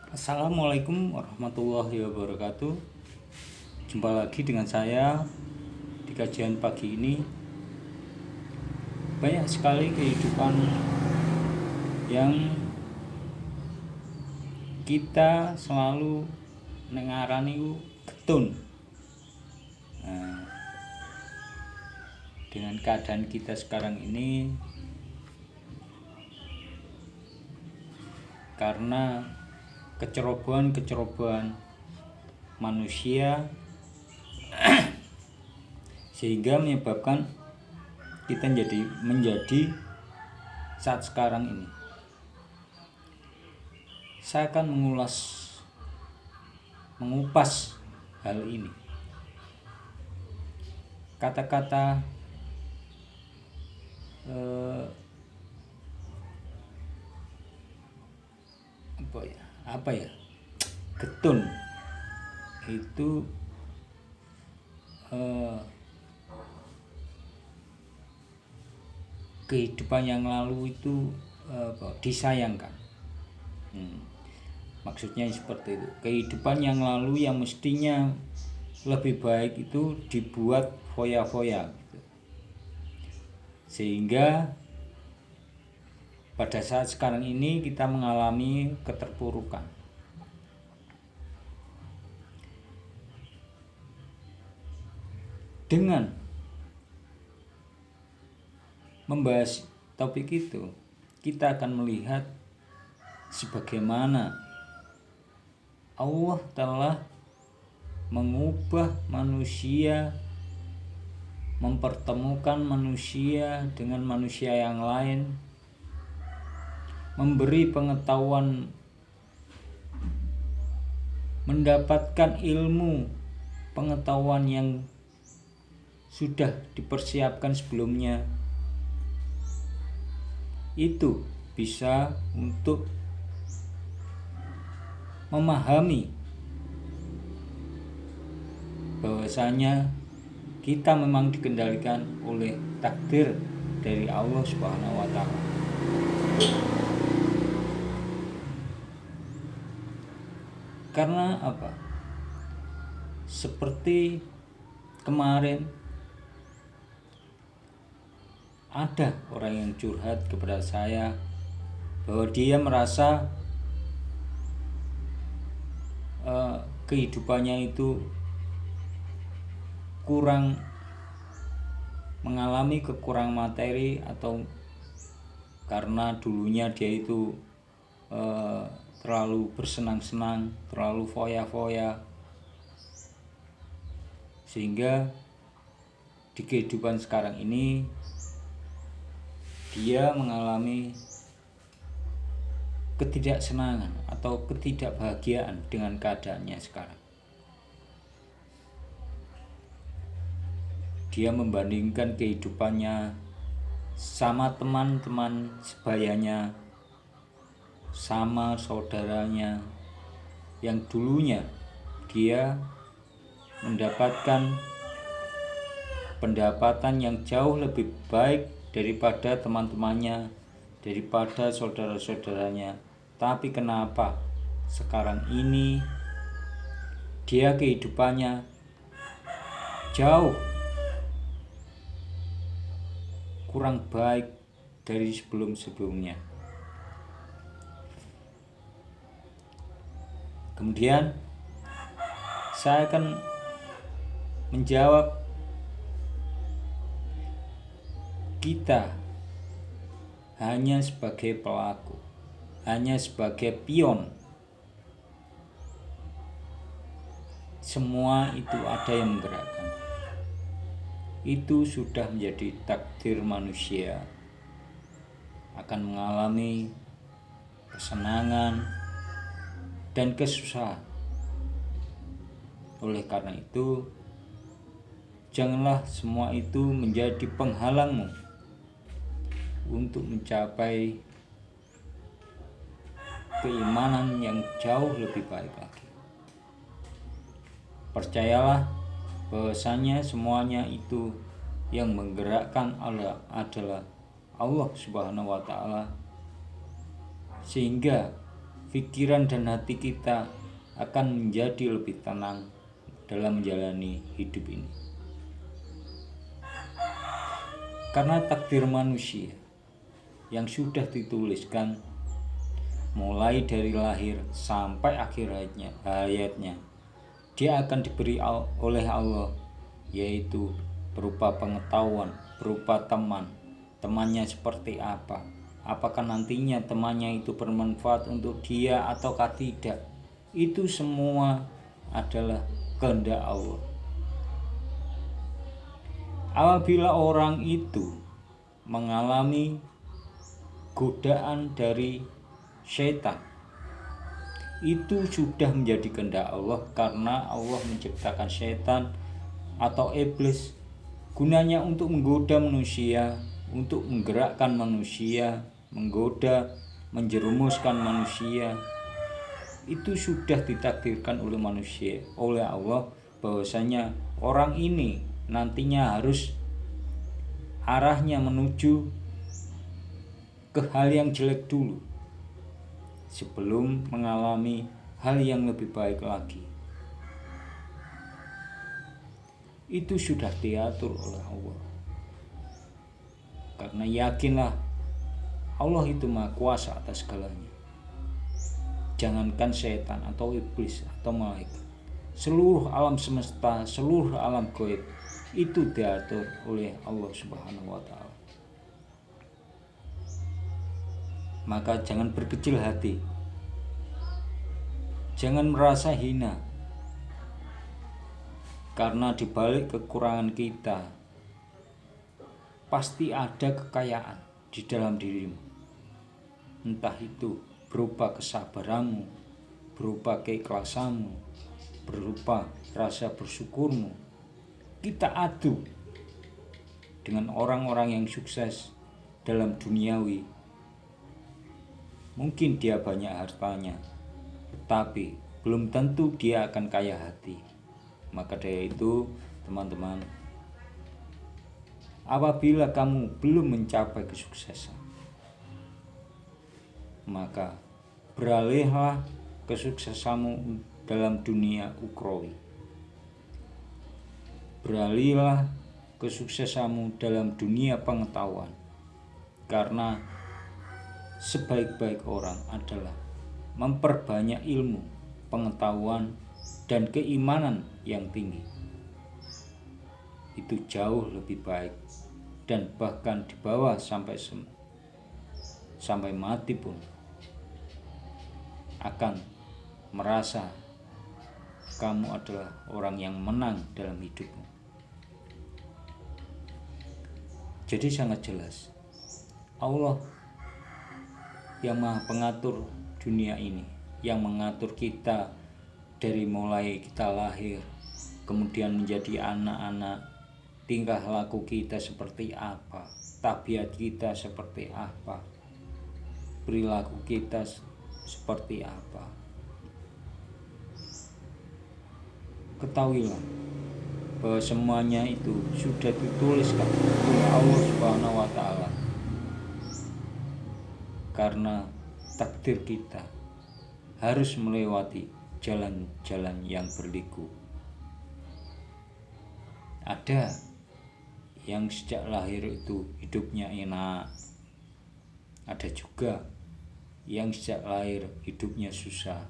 Assalamualaikum warahmatullahi wabarakatuh. Jumpa lagi dengan saya di kajian pagi ini. Banyak sekali kehidupan yang kita selalu nengarani getun. Nah, dengan keadaan kita sekarang ini, karena kecerobohan manusia sehingga menyebabkan kita menjadi saat sekarang ini. Saya akan mengupas hal ini. Kata-kata getun itu kehidupan yang lalu itu disayangkan. Maksudnya seperti itu. Kehidupan yang lalu yang mestinya lebih baik itu dibuat foya-foya gitu. Sehingga pada saat sekarang ini kita mengalami keterpurukan. Dengan membahas topik itu, kita akan melihat sebagaimana Allah telah mengubah manusia, mempertemukan manusia dengan manusia yang lain, memberi pengetahuan, mendapatkan ilmu pengetahuan yang sudah dipersiapkan sebelumnya. Itu bisa untuk memahami bahwasanya kita memang dikendalikan oleh takdir dari Allah Subhanahu wa Ta'ala. Karena apa? Seperti kemarin ada orang yang curhat kepada saya bahwa dia merasa kehidupannya itu mengalami kekurangan materi, atau karena dulunya dia itu terlalu bersenang-senang, terlalu foya-foya, sehingga di kehidupan sekarang ini dia mengalami ketidaksenangan atau ketidakbahagiaan dengan keadaannya sekarang. Dia membandingkan kehidupannya sama teman-teman sebayanya, sama saudaranya yang dulunya dia mendapatkan pendapatan yang jauh lebih baik daripada teman-temannya, daripada saudara-saudaranya. Tapi kenapa sekarang ini dia kehidupannya jauh kurang baik dari sebelum-sebelumnya. Kemudian saya akan menjawab, kita hanya sebagai pelaku, hanya sebagai pion. Semua itu ada yang menggerakkan. Itu sudah menjadi takdir manusia, akan mengalami kesenangan dan kesusahan. Oleh karena itu, janganlah semua itu menjadi penghalangmu untuk mencapai keimanan yang jauh lebih baik lagi. Percayalah bahwasanya semuanya itu yang menggerakkan adalah Allah Subhanahu wa Ta'ala, sehingga pikiran dan hati kita akan menjadi lebih tenang dalam menjalani hidup ini. Karena takdir manusia yang sudah dituliskan mulai dari lahir sampai akhir hayatnya, dia akan diberi oleh Allah, yaitu berupa pengetahuan, berupa temannya seperti apa, apakah nantinya temannya itu bermanfaat untuk dia ataukah tidak. Itu semua adalah kehendak Allah. Apabila orang itu mengalami godaan dari syaitan, itu sudah menjadi kehendak Allah, karena Allah menciptakan syaitan atau iblis gunanya untuk menggoda manusia, untuk menggerakkan manusia, menggoda, menjerumuskan manusia. Itu sudah ditakdirkan oleh manusia, oleh Allah, bahwasanya orang ini nantinya harus arahnya menuju ke hal yang jelek dulu sebelum mengalami hal yang lebih baik lagi. Itu sudah diatur oleh Allah. Karena yakinlah Allah itu Maha Kuasa atas segalanya. Jangankan setan atau iblis atau malaikat, seluruh alam semesta, seluruh alam gaib itu diatur oleh Allah Subhanahu wa Ta'ala. Maka jangan berkecil hati, jangan merasa hina, karena di balik kekurangan kita pasti ada kekayaan di dalam dirimu. Entah itu berupa kesabaranmu, berupa keikhlasanmu, berupa rasa bersyukurmu. Kita adu dengan orang-orang yang sukses dalam duniawi. Mungkin dia banyak hartanya, tetapi belum tentu dia akan kaya hati. Maka dari itu, teman-teman, apabila kamu belum mencapai kesuksesan, maka beralihlah kesuksesanmu dalam dunia ukhrawi. Beralihlah kesuksesanmu dalam dunia pengetahuan, karena sebaik-baik orang adalah memperbanyak ilmu, pengetahuan, dan keimanan yang tinggi. Itu jauh lebih baik, dan bahkan di bawah sampai mati pun akan merasa kamu adalah orang yang menang dalam hidupmu. Jadi sangat jelas, Allah yang Maha Pengatur dunia ini, yang mengatur kita dari mulai kita lahir, kemudian menjadi anak-anak, tingkah laku kita seperti apa, tabiat kita seperti apa, perilaku kita seperti apa. Ketahuilah bahwa semuanya itu sudah dituliskan oleh Allah Subhanahu wa Ta'ala, karena takdir kita harus melewati jalan-jalan yang berliku. Ada yang sejak lahir itu hidupnya enak, ada juga yang sejak lahir hidupnya susah,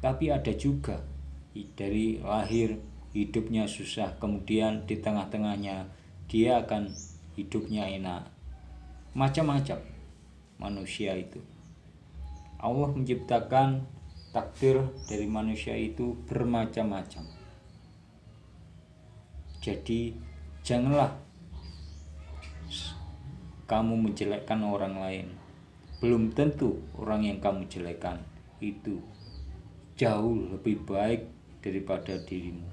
tapi ada juga dari lahir hidupnya susah, kemudian di tengah-tengahnya dia akan hidupnya enak. Macam-macam manusia itu. Allah menciptakan takdir dari manusia itu bermacam-macam. Jadi janganlah kamu menjelekkan orang lain. Belum tentu orang yang kamu jelekkan itu jauh lebih baik daripada dirimu.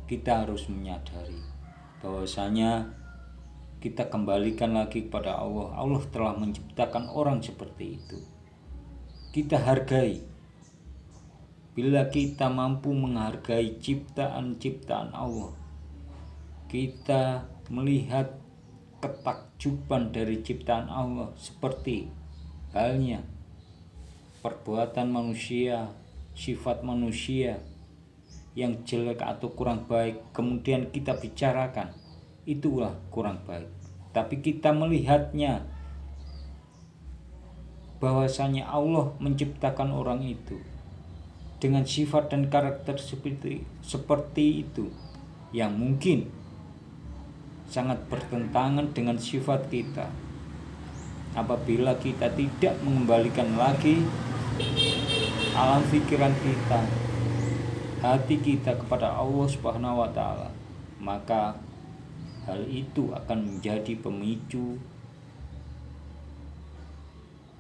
Kita harus menyadari bahwasanya kita kembalikan lagi kepada Allah. Allah telah menciptakan orang seperti itu. Kita hargai. Bila kita mampu menghargai ciptaan-ciptaan Allah, kita melihat ketakjuban dari ciptaan Allah seperti halnya perbuatan manusia, sifat manusia yang jelek atau kurang baik kemudian kita bicarakan, itulah kurang baik. Tapi kita melihatnya bahwasanya Allah menciptakan orang itu dengan sifat dan karakter seperti itu yang mungkin sangat bertentangan dengan sifat kita. Apabila kita tidak mengembalikan lagi alam pikiran kita, hati kita kepada Allah Subhanahu wa taala, maka hal itu akan menjadi pemicu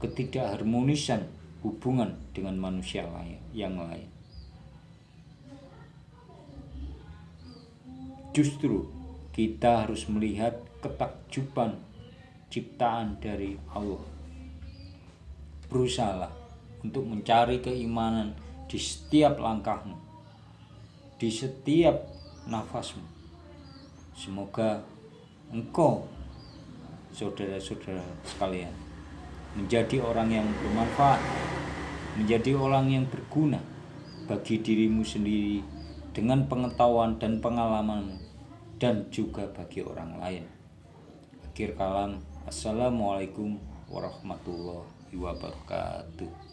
ketidakharmonisan hubungan dengan manusia yang lain. Justru kita harus melihat ketakjuban ciptaan dari Allah. Berusahalah untuk mencari keimanan di setiap langkahmu, di setiap nafasmu. Semoga engkau, saudara-saudara sekalian, menjadi orang yang bermanfaat, menjadi orang yang berguna bagi dirimu sendiri dengan pengetahuan dan pengalamanmu, dan juga bagi orang lain. Akhir kalam, assalamualaikum warahmatullahi wabarakatuh.